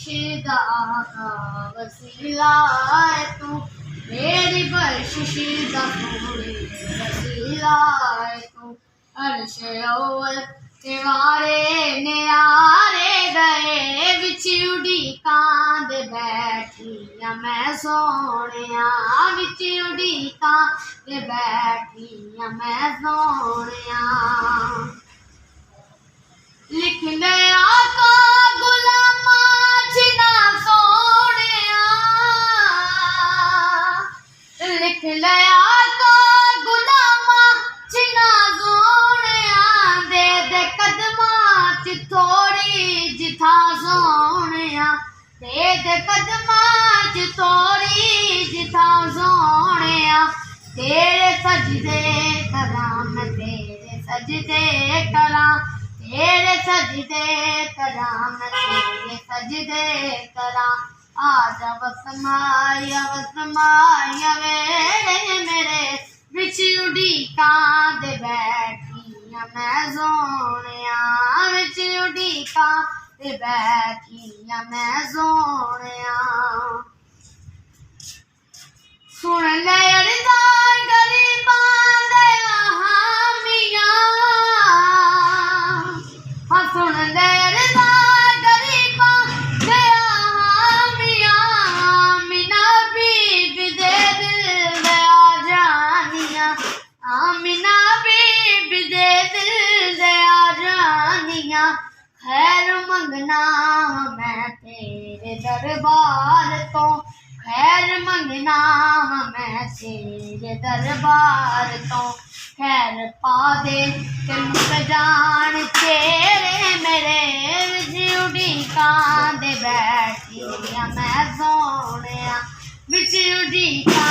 खुदा का वसीला है तू, मेरी बख्शिश दा कोई वसीला है तू। अर्श अव्वल ते वारे न्यारे गए, विच उड़ीकां दे बैठी मैं सोहणिया, विच उड़ीकां दे बैठी मैं सोहणिया। लिख ले आका गुलामा जिना सोहणिया, लिख ले आका गुलामा जिना सोहणिया, दे दे कदमां च थोड़ी जिथा सोहणिया, दे दे कदमां च थोड़ी जिथा सोहणिया। तेरे सजदे करां मैं तेरे सजदे करां, तेरे सजदे करां मैं तेरे सजदे करां। आजा वसमाया वेड़े मेरे, विच उड़ीकां दे बैठी मैं सोहणिया, विच उड़ीकां दे बैठी मैं सोहणिया। सुन ले अरज़ा गरीबां दे हामियां, हाँ सुन ले अरज़ा गरीबां दे हामियां, आमिना बीबी दे दिल दे आजानियां, आमिना बीबी दे दिल दे आजानियां। खैर मंगना मैं तेरे दरबार तो, खैर मंगना मैं तेरे दरबार तो। खैर पा दे ते मुक जान तेरे मेरे, विच उड़ीकां दे बैठी मैं सोहणिया, विच उड़ीकां